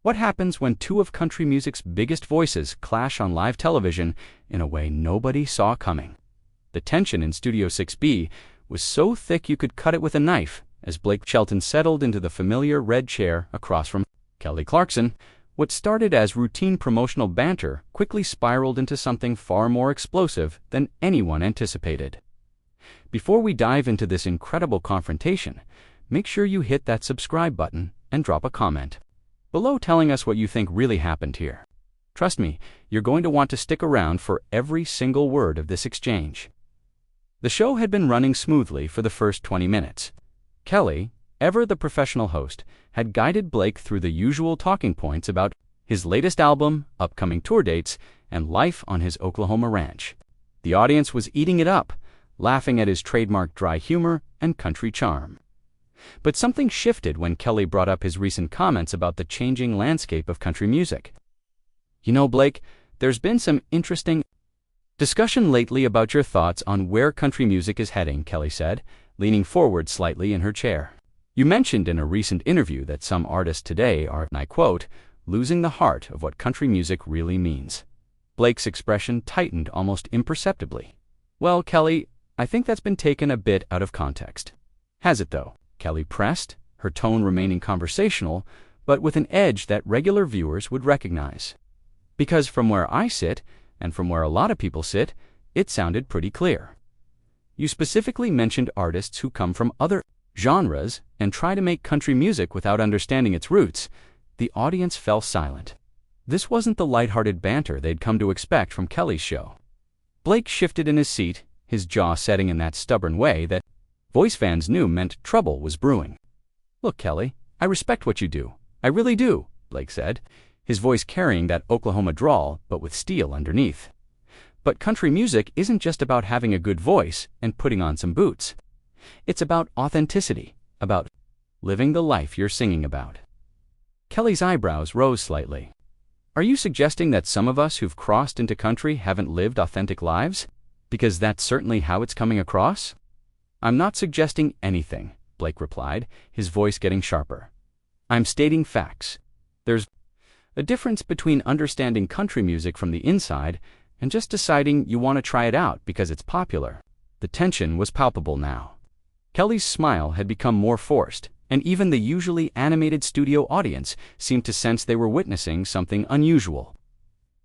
What happens when two of country music's biggest voices clash on live television in a way nobody saw coming? The tension in Studio 6B was so thick you could cut it with a knife as Blake Shelton settled into the familiar red chair across from Kelly Clarkson. What started as routine promotional banter quickly spiraled into something far more explosive than anyone anticipated. Before we dive into this incredible confrontation, make sure you hit that subscribe button and drop a comment below telling us what you think really happened here. Trust me, you're going to want to stick around for every single word of this exchange. The show had been running smoothly for the first 20 minutes. Kelly, ever the professional host, had guided Blake through the usual talking points about his latest album, upcoming tour dates, and life on his Oklahoma ranch. The audience was eating it up, laughing at his trademark dry humor and country charm. But something shifted when Kelly brought up his recent comments about the changing landscape of country music. "You know, Blake, there's been some interesting discussion lately about your thoughts on where country music is heading," Kelly said, leaning forward slightly in her chair. "You mentioned in a recent interview that some artists today are, and I quote, losing the heart of what country music really means." Blake's expression tightened almost imperceptibly. "Well, Kelly, I think that's been taken a bit out of context." "Has it, though?" Kelly pressed, her tone remaining conversational, but with an edge that regular viewers would recognize. "Because from where I sit, and from where a lot of people sit, it sounded pretty clear. You specifically mentioned artists who come from other genres and try to make country music without understanding its roots." The audience fell silent. This wasn't the lighthearted banter they'd come to expect from Kelly's show. Blake shifted in his seat, his jaw setting in that stubborn way that voice fans knew meant trouble was brewing. "Look, Kelly, I respect what you do. I really do," Blake said, his voice carrying that Oklahoma drawl but with steel underneath. "But country music isn't just about having a good voice and putting on some boots. It's about authenticity, about living the life you're singing about." Kelly's eyebrows rose slightly. "Are you suggesting that some of us who've crossed into country haven't lived authentic lives? Because that's certainly how it's coming across." "I'm not suggesting anything," Blake replied, his voice getting sharper. "I'm stating facts. There's a difference between understanding country music from the inside and just deciding you want to try it out because it's popular." The tension was palpable now. Kelly's smile had become more forced, and even the usually animated studio audience seemed to sense they were witnessing something unusual.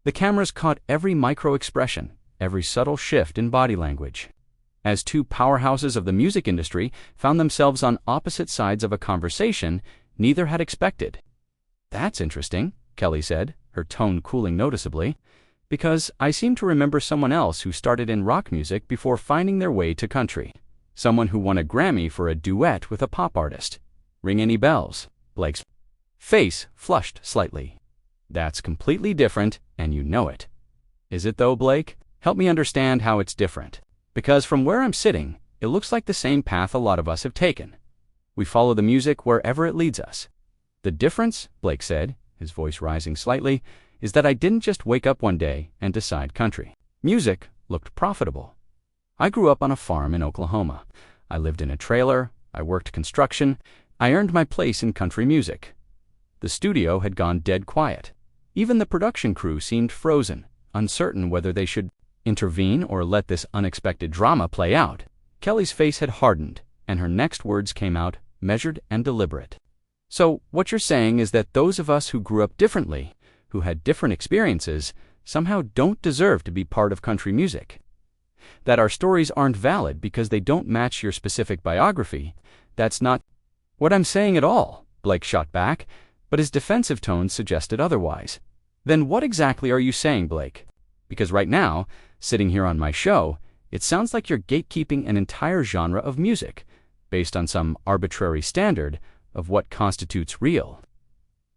The cameras caught every micro-expression, every subtle shift in body language. As two powerhouses of the music industry found themselves on opposite sides of a conversation neither had expected. "That's interesting," Kelly said, her tone cooling noticeably, "because I seem to remember someone else who started in rock music before finding their way to country. Someone who won a Grammy for a duet with a pop artist. Ring any bells?" Blake's face flushed slightly. "That's completely different, and you know it." "Is it though, Blake? Help me understand how it's different. Because from where I'm sitting, it looks like the same path a lot of us have taken. We follow the music wherever it leads us. The difference," Blake said, his voice rising slightly, "is that I didn't just wake up one day and decide country music looked profitable. I grew up on a farm in Oklahoma. I lived in a trailer, I worked construction, I earned my place in country music. The studio had gone dead quiet. Even the production crew seemed frozen, uncertain whether they should intervene or let this unexpected drama play out." Kelly's face had hardened, and her next words came out measured and deliberate. "So what you're saying is that those of us who grew up differently, who had different experiences, somehow don't deserve to be part of country music? That our stories aren't valid because they don't match your specific biography? That's not what I'm saying at all," Blake shot back, but his defensive tone suggested otherwise. "Then what exactly are you saying, Blake? Because right now, sitting here on my show, it sounds like you're gatekeeping an entire genre of music, based on some arbitrary standard of what constitutes real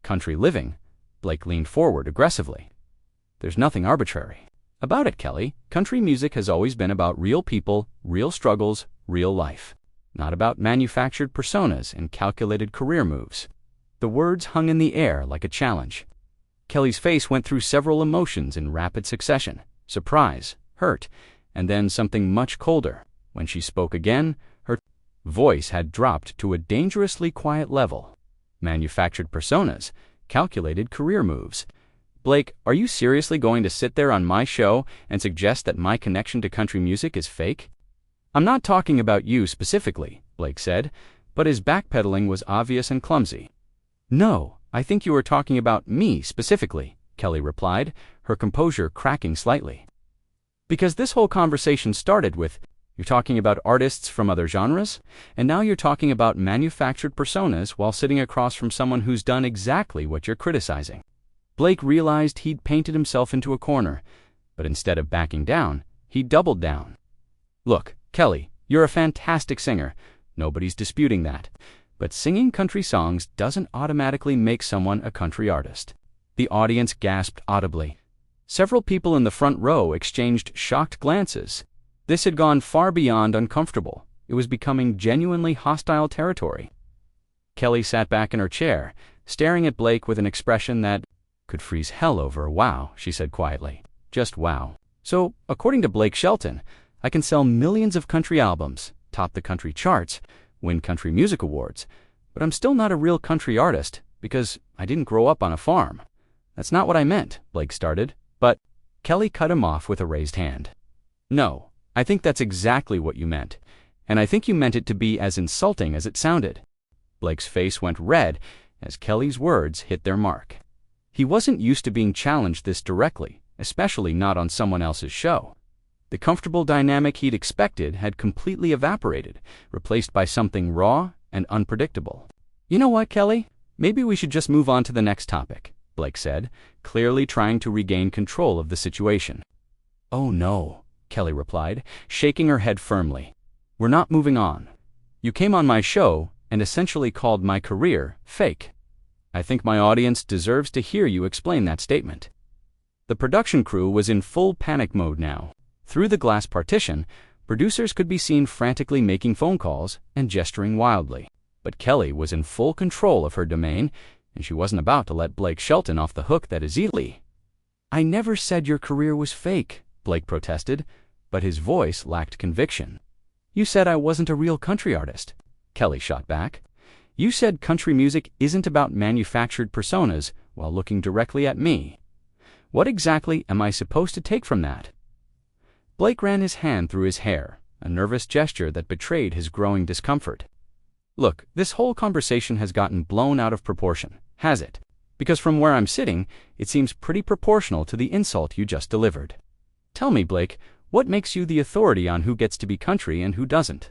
country living." Blake leaned forward aggressively. "There's nothing arbitrary about it, Kelly. Country music has always been about real people, real struggles, real life. Not about manufactured personas and calculated career moves." The words hung in the air like a challenge. Kelly's face went through several emotions in rapid succession: surprise, hurt, and then something much colder. When she spoke again, her voice had dropped to a dangerously quiet level. "Manufactured personas," calculated career moves. Blake, are you seriously going to sit there on my show and suggest that my connection to country music is fake? I'm not talking about you specifically, Blake said, but his backpedaling was obvious and clumsy. No, I think you were talking about me specifically, Kelly replied, her composure cracking slightly. Because this whole conversation started with, you're talking about artists from other genres, and now you're talking about manufactured personas while sitting across from someone who's done exactly what you're criticizing. Blake realized he'd painted himself into a corner, but instead of backing down, he doubled down. Look, Kelly, you're a fantastic singer. Nobody's disputing that. But singing country songs doesn't automatically make someone a country artist. The audience gasped audibly. Several people in the front row exchanged shocked glances. This had gone far beyond uncomfortable. It was becoming genuinely hostile territory. Kelly sat back in her chair, staring at Blake with an expression that could freeze hell over. Wow, she said quietly. Just wow. So, according to Blake Shelton, I can sell millions of country albums, top the country charts, win country music awards, but I'm still not a real country artist because I didn't grow up on a farm. That's not what I meant, Blake started, but Kelly cut him off with a raised hand. No, I think that's exactly what you meant, and I think you meant it to be as insulting as it sounded. Blake's face went red as Kelly's words hit their mark. He wasn't used to being challenged this directly, especially not on someone else's show. The comfortable dynamic he'd expected had completely evaporated, replaced by something raw and unpredictable. You know what, Kelly? Maybe we should just move on to the next topic, Blake said, clearly trying to regain control of the situation. Oh no, Kelly replied, shaking her head firmly. We're not moving on. You came on my show and essentially called my career fake. I think my audience deserves to hear you explain that statement. The production crew was in full panic mode now. Through the glass partition, producers could be seen frantically making phone calls and gesturing wildly. But Kelly was in full control of her domain, and she wasn't about to let Blake Shelton off the hook that easily. I never said your career was fake, Blake protested, but his voice lacked conviction. You said I wasn't a real country artist, Kelly shot back. You said country music isn't about manufactured personas while looking directly at me. What exactly am I supposed to take from that? Blake ran his hand through his hair, a nervous gesture that betrayed his growing discomfort. Look, this whole conversation has gotten blown out of proportion, has it? Because from where I'm sitting, it seems pretty proportional to the insult you just delivered. Tell me, Blake, what makes you the authority on who gets to be country and who doesn't?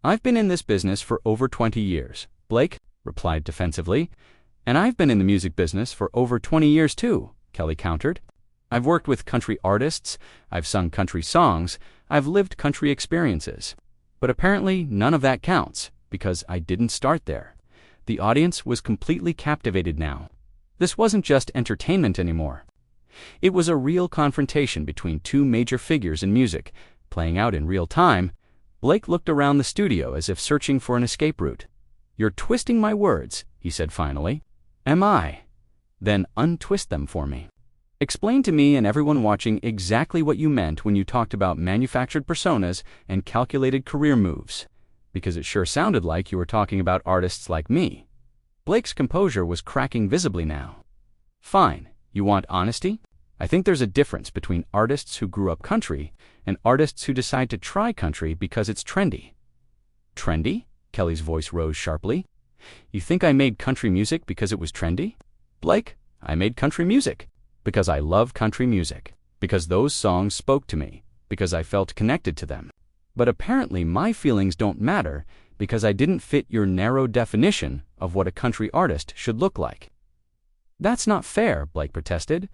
I've been in this business for over 20 years, Blake replied defensively. And I've been in the music business for over 20 years too, Kelly countered. I've worked with country artists, I've sung country songs, I've lived country experiences. But apparently none of that counts, because I didn't start there. The audience was completely captivated now. This wasn't just entertainment anymore. It was a real confrontation between two major figures in music, playing out in real time. Blake looked around the studio as if searching for an escape route. You're twisting my words, he said finally. Am I? Then untwist them for me. Explain to me and everyone watching exactly what you meant when you talked about manufactured personas and calculated career moves, because it sure sounded like you were talking about artists like me. Blake's composure was cracking visibly now. Fine, you want honesty? I think there's a difference between artists who grew up country and artists who decide to try country because it's trendy. Trendy? Kelly's voice rose sharply. You think I made country music because it was trendy? Blake, I made country music because I love country music, because those songs spoke to me, because I felt connected to them. But apparently my feelings don't matter because I didn't fit your narrow definition of what a country artist should look like. That's not fair, Blake protested.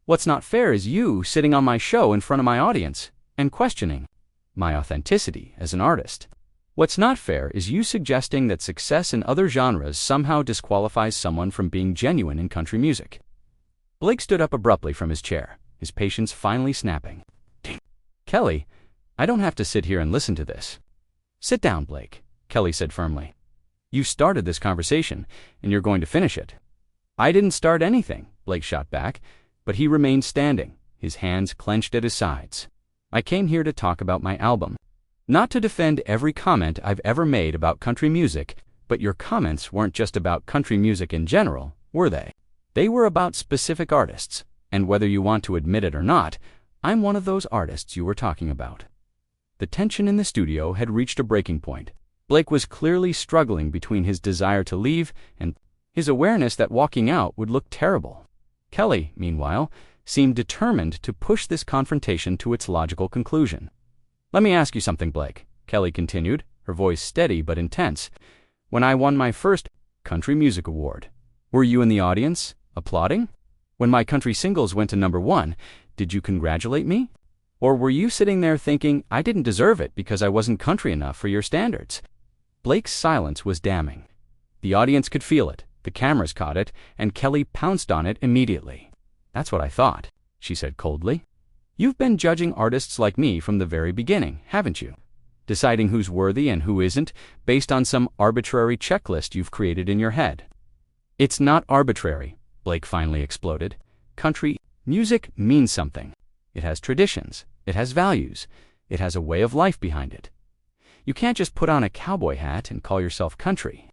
What's not fair is you sitting on my show in front of my audience and questioning my authenticity as an artist. What's not fair is you suggesting that success in other genres somehow disqualifies someone from being genuine in country music. Blake stood up abruptly from his chair, his patience finally snapping. Kelly, I don't have to sit here and listen to this. Sit down, Blake, Kelly said firmly. You started this conversation, and you're going to finish it. I didn't start anything, Blake shot back, but he remained standing, his hands clenched at his sides. I came here to talk about my album. Not to defend every comment I've ever made about country music, but your comments weren't just about country music in general, were they? They were about specific artists, and whether you want to admit it or not, I'm one of those artists you were talking about. The tension in the studio had reached a breaking point. Blake was clearly struggling between his desire to leave and his awareness that walking out would look terrible. Kelly, meanwhile, seemed determined to push this confrontation to its logical conclusion. "Let me ask you something, Blake," Kelly continued, her voice steady but intense. "When I won my first country music award, were you in the audience, applauding? When my country singles went to #1, did you congratulate me? Or were you sitting there thinking I didn't deserve it because I wasn't country enough for your standards?" Blake's silence was damning. The audience could feel it, the cameras caught it, and Kelly pounced on it immediately. "That's what I thought," she said coldly. "You've been judging artists like me from the very beginning, haven't you? Deciding who's worthy and who isn't based on some arbitrary checklist you've created in your head." "It's not arbitrary," Blake finally exploded. "Country music means something. It has traditions, it has values, it has a way of life behind it. You can't just put on a cowboy hat and call yourself country.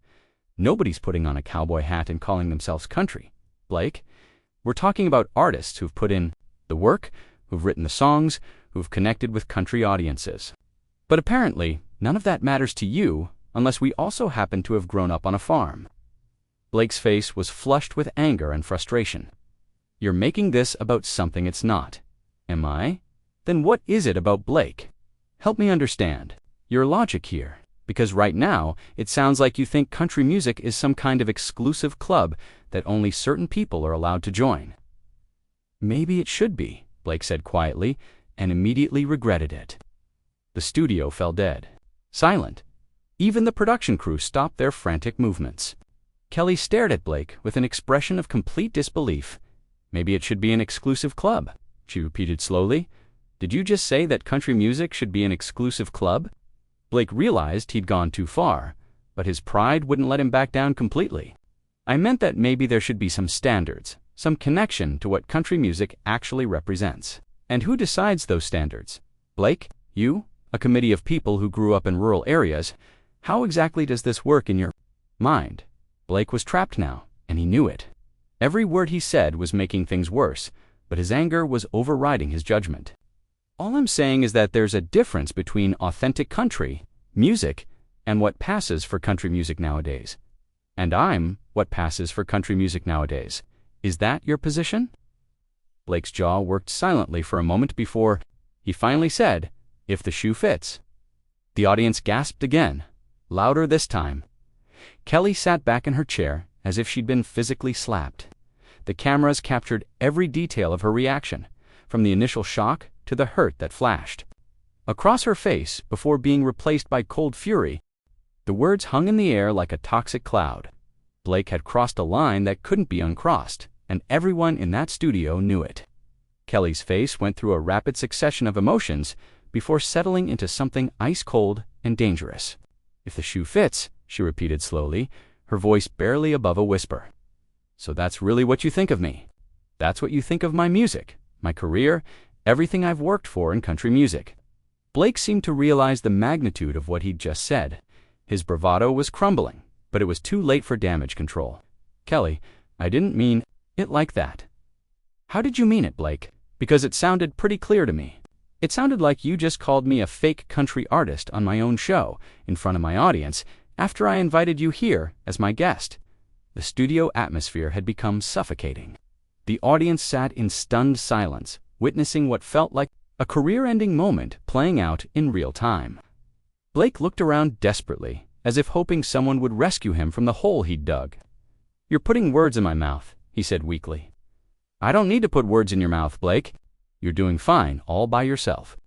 Nobody's putting on a cowboy hat and calling themselves country, Blake. We're talking about artists who've put in the work, who've written the songs, who've connected with country audiences. But apparently, none of that matters to you unless we also happen to have grown up on a farm." Blake's face was flushed with anger and frustration. "You're making this about something it's not. Am I? Then what is it about Blake? Help me understand your logic here, because right now it sounds like you think country music is some kind of exclusive club that only certain people are allowed to join." "Maybe it should be," Blake said quietly, and immediately regretted it. The studio fell dead, silent. Even the production crew stopped their frantic movements. Kelly stared at Blake with an expression of complete disbelief. "Maybe it should be an exclusive club," she repeated slowly. "Did you just say that country music should be an exclusive club?" Blake realized he'd gone too far, but his pride wouldn't let him back down completely. "I meant that maybe there should be some standards, some connection to what country music actually represents. And who decides those standards? Blake? You? A committee of people who grew up in rural areas? How exactly does this work in your mind?" Blake was trapped now, and he knew it. Every word he said was making things worse, but his anger was overriding his judgment. "All I'm saying is that there's a difference between authentic country music and what passes for country music nowadays. And I'm what passes for country music nowadays. Is that your position?" Blake's jaw worked silently for a moment before he finally said, "If the shoe fits." The audience gasped again, louder this time. Kelly sat back in her chair as if she'd been physically slapped. The cameras captured every detail of her reaction, from the initial shock to the hurt that flashed. Across her face, before being replaced by cold fury, the words hung in the air like a toxic cloud. Blake had crossed a line that couldn't be uncrossed, and everyone in that studio knew it. Kelly's face went through a rapid succession of emotions before settling into something ice-cold and dangerous. "If the shoe fits," she repeated slowly, her voice barely above a whisper. "So that's really what you think of me? That's what you think of my music, my career, everything I've worked for in country music?" Blake seemed to realize the magnitude of what he'd just said. His bravado was crumbling, but it was too late for damage control. "Kelly, I didn't mean it like that." "How did you mean it, Blake? Because it sounded pretty clear to me. It sounded like you just called me a fake country artist on my own show, in front of my audience, after I invited you here as my guest." The studio atmosphere had become suffocating. The audience sat in stunned silence, witnessing what felt like a career-ending moment playing out in real time. Blake looked around desperately, as if hoping someone would rescue him from the hole he'd dug. "You're putting words in my mouth," he said weakly. "I don't need to put words in your mouth, Blake. You're doing fine all by yourself.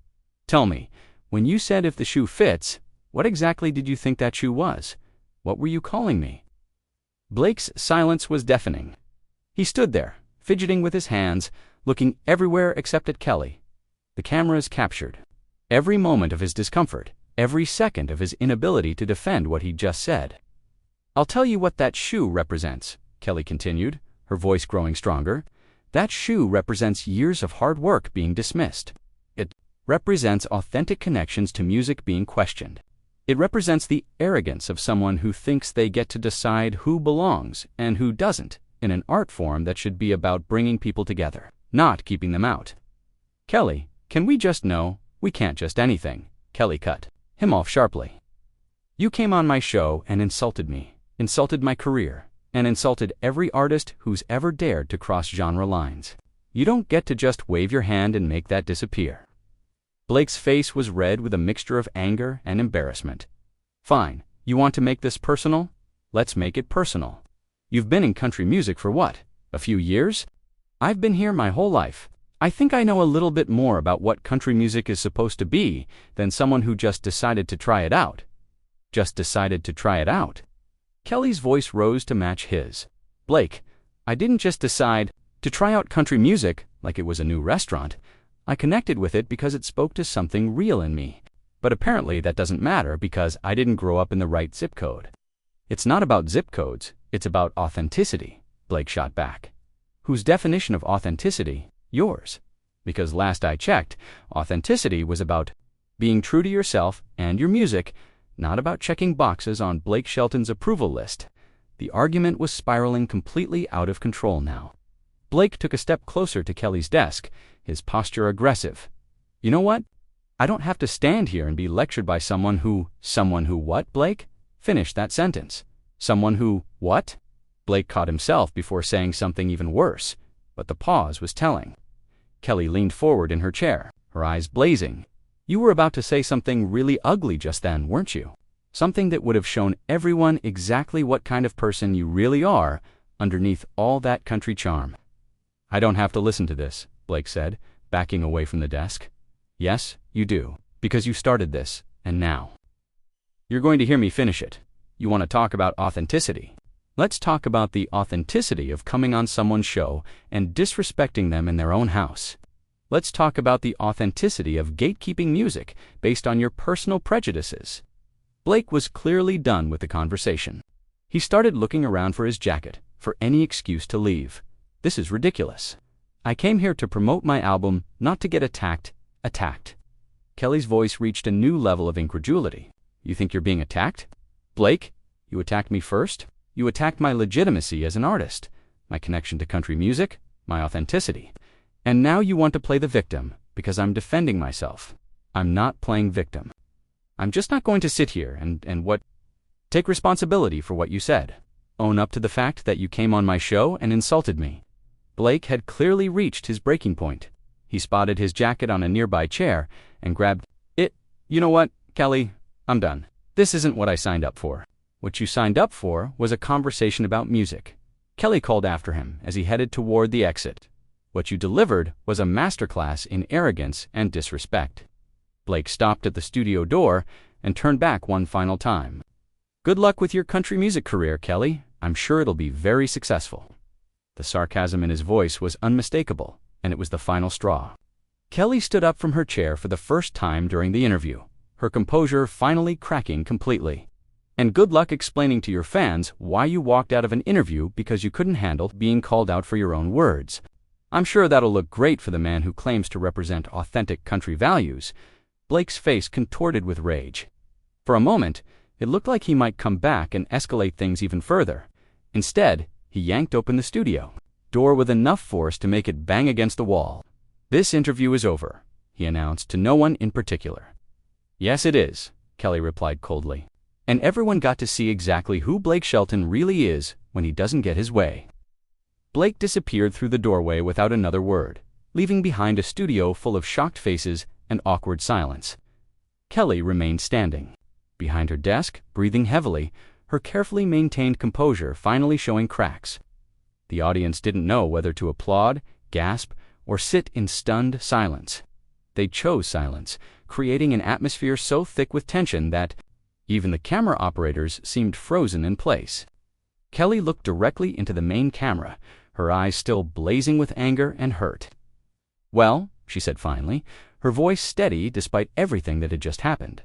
Tell me, when you said if the shoe fits, what exactly did you think that shoe was? What were you calling me?" Blake's silence was deafening. He stood there, fidgeting with his hands, looking everywhere except at Kelly. The cameras captured every moment of his discomfort, every second of his inability to defend what he'd just said. "I'll tell you what that shoe represents," Kelly continued, her voice growing stronger. "That shoe represents years of hard work being dismissed. It represents authentic connections to music being questioned. It represents the arrogance of someone who thinks they get to decide who belongs and who doesn't in an art form that should be about bringing people together, not keeping them out. Kelly, can we just know? We can't just anything. Kelly cut him off sharply. You came on my show and insulted me, insulted my career, and insulted every artist who's ever dared to cross genre lines. You don't get to just wave your hand and make that disappear. Blake's face was red with a mixture of anger and embarrassment. Fine, you want to make this personal? Let's make it personal. You've been in country music for what? A few years? I've been here my whole life. I think I know a little bit more about what country music is supposed to be than someone who just decided to try it out. Just decided to try it out. Kelly's voice rose to match his. Blake, I didn't just decide to try out country music like it was a new restaurant. I connected with it because it spoke to something real in me. But apparently that doesn't matter because I didn't grow up in the right zip code. It's not about zip codes, it's about authenticity, Blake shot back. Whose definition of authenticity? Yours. Because last I checked, authenticity was about being true to yourself and your music, not about checking boxes on Blake Shelton's approval list. The argument was spiraling completely out of control now. Blake took a step closer to Kelly's desk, his posture aggressive. You know what? I don't have to stand here and be lectured by someone who what, Blake? Finish that sentence. Someone who, what? Blake caught himself before saying something even worse, but the pause was telling. Kelly leaned forward in her chair, her eyes blazing. You were about to say something really ugly just then, weren't you? Something that would have shown everyone exactly what kind of person you really are underneath all that country charm. I don't have to listen to this, Blake said, backing away from the desk. Yes, you do, because you started this, and now. You're going to hear me finish it. You want to talk about authenticity? Let's talk about the authenticity of coming on someone's show and disrespecting them in their own house. Let's talk about the authenticity of gatekeeping music based on your personal prejudices. Blake was clearly done with the conversation. He started looking around for his jacket, for any excuse to leave. This is ridiculous. I came here to promote my album, not to get attacked. Kelly's voice reached a new level of incredulity. You think you're being attacked? Blake, you attacked me first? You attacked my legitimacy as an artist, my connection to country music, my authenticity. And now you want to play the victim because I'm defending myself. I'm not playing victim. I'm just not going to sit here and take responsibility for what you said. Own up to the fact that you came on my show and insulted me. Blake had clearly reached his breaking point. He spotted his jacket on a nearby chair and grabbed it. You know what, Kelly? I'm done. This isn't what I signed up for. What you signed up for was a conversation about music. Kelly called after him as he headed toward the exit. What you delivered was a masterclass in arrogance and disrespect. Blake stopped at the studio door and turned back one final time. Good luck with your country music career, Kelly. I'm sure it'll be very successful. The sarcasm in his voice was unmistakable, and it was the final straw. Kelly stood up from her chair for the first time during the interview, her composure finally cracking completely. And good luck explaining to your fans why you walked out of an interview because you couldn't handle being called out for your own words. I'm sure that'll look great for the man who claims to represent authentic country values. Blake's face contorted with rage. For a moment, it looked like he might come back and escalate things even further. Instead, he yanked open the studio door with enough force to make it bang against the wall. This interview is over, he announced to no one in particular. Yes, it is, Kelly replied coldly. And everyone got to see exactly who Blake Shelton really is when he doesn't get his way. Blake disappeared through the doorway without another word, leaving behind a studio full of shocked faces and awkward silence. Kelly remained standing, behind her desk, breathing heavily, her carefully maintained composure finally showing cracks. The audience didn't know whether to applaud, gasp, or sit in stunned silence. They chose silence, creating an atmosphere so thick with tension that even the camera operators seemed frozen in place. Kelly looked directly into the main camera, her eyes still blazing with anger and hurt. Well, she said finally, her voice steady despite everything that had just happened.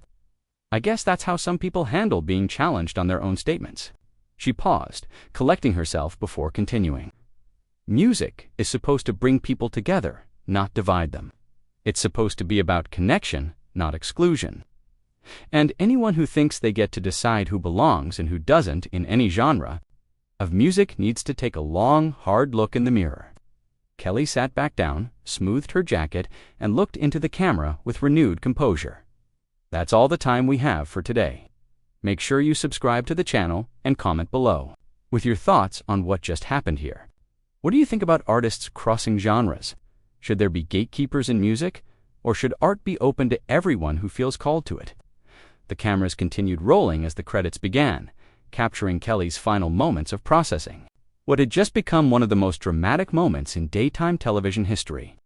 I guess that's how some people handle being challenged on their own statements. She paused, collecting herself before continuing. Music is supposed to bring people together, not divide them. It's supposed to be about connection, not exclusion. And anyone who thinks they get to decide who belongs and who doesn't in any genre, of music needs to take a long, hard look in the mirror. Kelly sat back down, smoothed her jacket, and looked into the camera with renewed composure. That's all the time we have for today. Make sure you subscribe to the channel and comment below with your thoughts on what just happened here. What do you think about artists crossing genres? Should there be gatekeepers in music, or should art be open to everyone who feels called to it? The cameras continued rolling as the credits began, capturing Kelly's final moments of processing what had just become one of the most dramatic moments in daytime television history.